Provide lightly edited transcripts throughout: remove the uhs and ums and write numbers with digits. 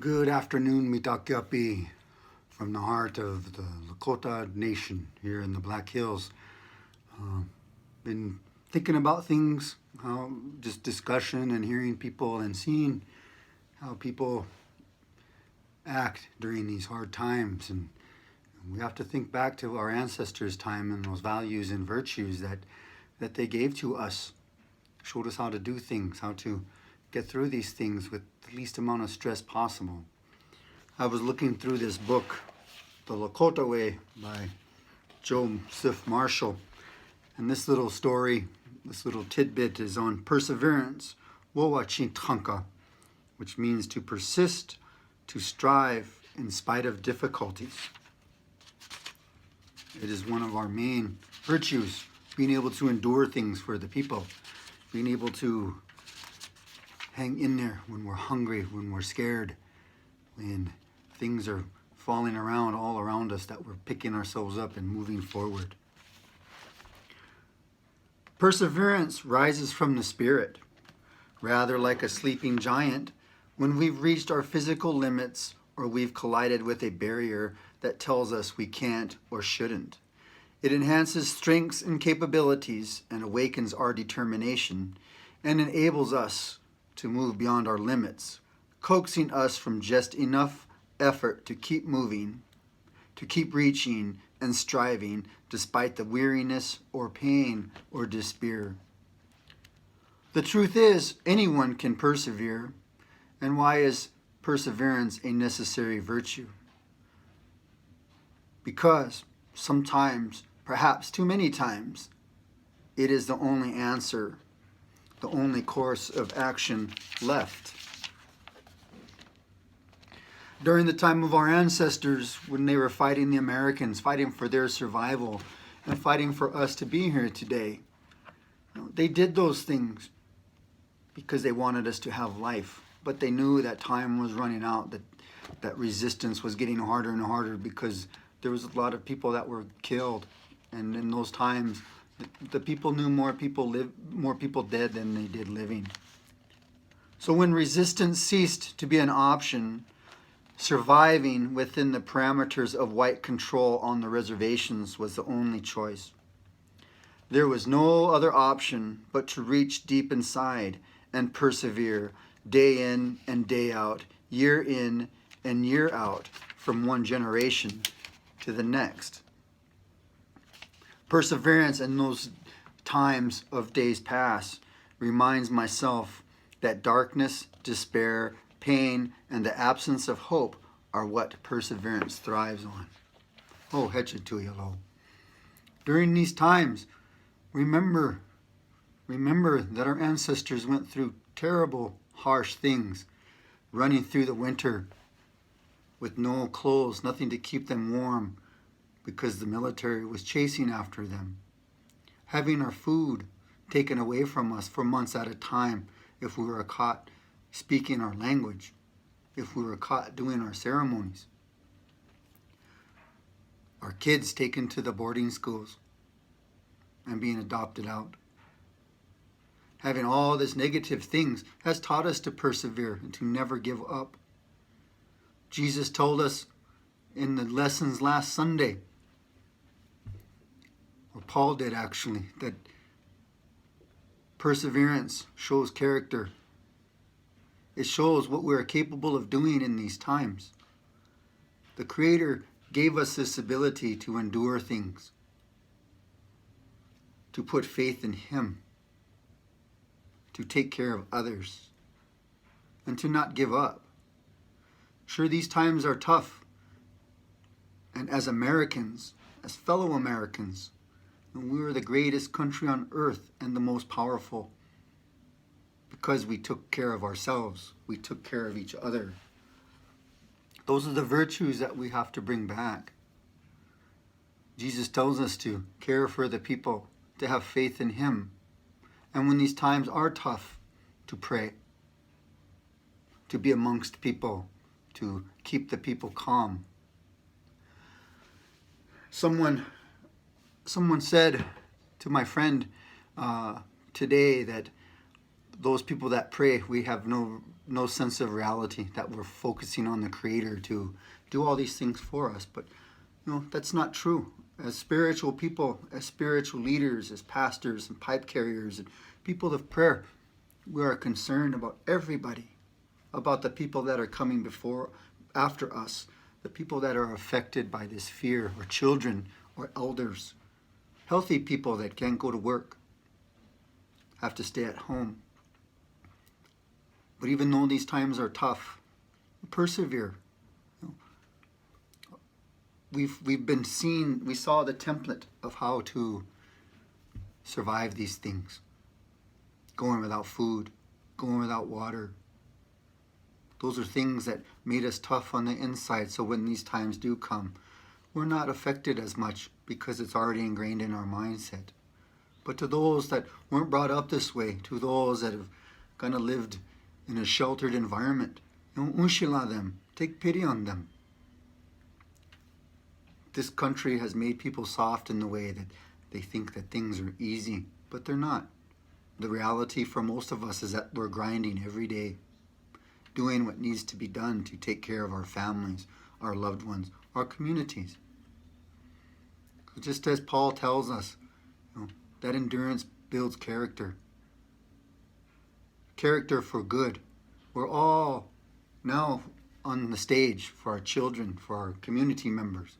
Good afternoon, Mitakyapi, from the heart of the Lakota Nation here in the Black Hills. Been thinking about things, how just discussion and hearing people and seeing how people act during these hard times. And we have to think back to our ancestors' time and those values and virtues that they gave to us, showed us how to do things, how to get through these things with the least amount of stress possible. I was looking through this book, The Lakota Way by Joseph Marshall, and this little story, this little tidbit is on perseverance, wowachintanka, which means to persist, to strive in spite of difficulties. It is one of our main virtues, being able to endure things for the people, being able to hang in there when we're hungry, when we're scared, when things are falling around all around us, that we're picking ourselves up and moving forward. Perseverance rises from the spirit, rather like a sleeping giant when we've reached our physical limits or we've collided with a barrier that tells us we can't or shouldn't. It enhances strengths and capabilities and awakens our determination and enables us to move beyond our limits, coaxing us from just enough effort to keep moving, to keep reaching and striving despite the weariness or pain or despair. The truth is, anyone can persevere. And why is perseverance a necessary virtue? Because sometimes, perhaps too many times, it is the only answer, the only course of action left. During the time of our ancestors, when they were fighting the Americans, fighting for their survival, and fighting for us to be here today, they did those things because they wanted us to have life. But they knew that time was running out, that resistance was getting harder and harder because there was a lot of people that were killed. And in those times, the people knew more people dead than they did living. So when resistance ceased to be an option, surviving within the parameters of white control on the reservations was the only choice. There was no other option but to reach deep inside and persevere day in and day out, year in and year out, from one generation to the next. Perseverance in those times of days past reminds myself that darkness, despair, pain, and the absence of hope are what perseverance thrives on. Oh, hecha tuyalo. During these times, remember that our ancestors went through terrible, harsh things, running through the winter with no clothes, nothing to keep them warm because the military was chasing after them. Having our food taken away from us for months at a time if we were caught speaking our language, if we were caught doing our ceremonies. Our kids taken to the boarding schools and being adopted out. Having all these negative things has taught us to persevere and to never give up. Jesus told us in the lessons last Sunday, or Paul did actually, that perseverance shows character. It shows what we are capable of doing in these times. The Creator gave us this ability to endure things, to put faith in Him, to take care of others, and to not give up. Sure, these times are tough, and as Americans, as fellow Americans, we are the greatest country on earth and the most powerful because we took care of ourselves, we took care of each other. Those are the virtues that we have to bring back. Jesus tells us to care for the people, to have faith in Him, and when these times are tough, to pray, to be amongst people, to keep the people calm. Someone said to my friend today that those people that pray, we have no sense of reality, that we're focusing on the Creator to do all these things for us. But that's not true. As spiritual people, as spiritual leaders, as pastors and pipe carriers and people of prayer, we are concerned about everybody, about the people that are coming after us, the people that are affected by this fear, or children, or elders, healthy people that can't go to work, have to stay at home. But even though these times are tough, persevere. We saw the template of how to survive these things. Going without food, going without water. Those are things that made us tough on the inside, so when these times do come, we're not affected as much because it's already ingrained in our mindset. But to those that weren't brought up this way, to those that have kind of lived in a sheltered environment, unshila them, take pity on them. This country has made people soft in the way that they think that things are easy, but they're not. The reality for most of us is that we're grinding every day, doing what needs to be done to take care of our families, our loved ones, our communities. Just as Paul tells us, that endurance builds character. Character for good. We're all now on the stage for our children, for our community members.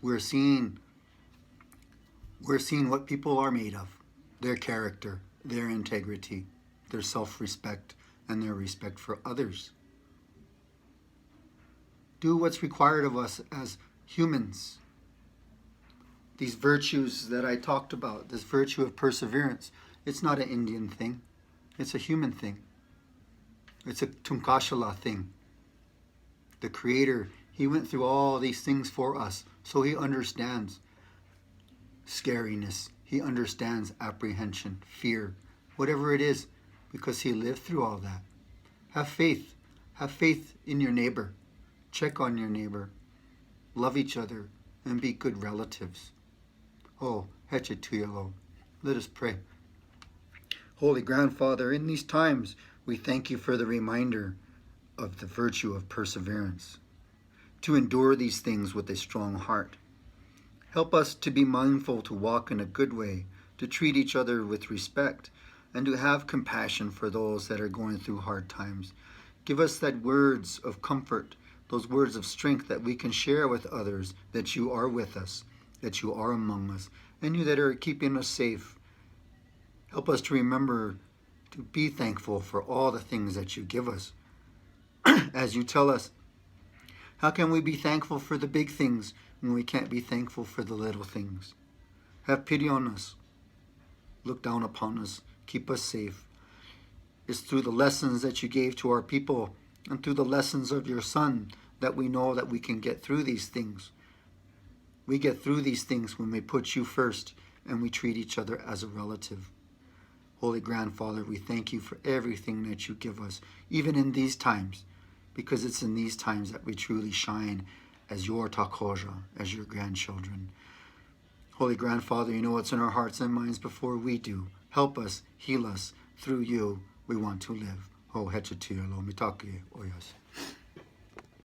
We're seeing what people are made of, their character, their integrity, their self-respect, and their respect for others. Do what's required of us as humans. These virtues that I talked about, this virtue of perseverance, it's not an Indian thing. It's a human thing. It's a Tumkashala thing. The Creator, He went through all these things for us, so He understands scariness. He understands apprehension, fear, whatever it is, because He lived through all that. Have faith. Have faith in your neighbor. Check on your neighbor. Love each other and be good relatives. Oh, Hetchetuyalo. Let us pray. Holy Grandfather, in these times, we thank You for the reminder of the virtue of perseverance, to endure these things with a strong heart. Help us to be mindful to walk in a good way, to treat each other with respect, and to have compassion for those that are going through hard times. Give us that words of comfort, those words of strength that we can share with others, that You are with us, that You are among us, and You that are keeping us safe. Help us to remember to be thankful for all the things that You give us. As You tell us, how can we be thankful for the big things when we can't be thankful for the little things? Have pity on us. Look down upon us. Keep us safe. It's through the lessons that You gave to our people and through the lessons of Your Son that we know that we can get through these things. We get through these things when we put You first and we treat each other as a relative. Holy Grandfather, we thank You for everything that You give us, even in these times, because it's in these times that we truly shine as Your Takoja, as Your grandchildren. Holy Grandfather, You know what's in our hearts and minds before we do. Help us, heal us. Through You, we want to live. Oh, Hetchetuyalo, mitake oyas.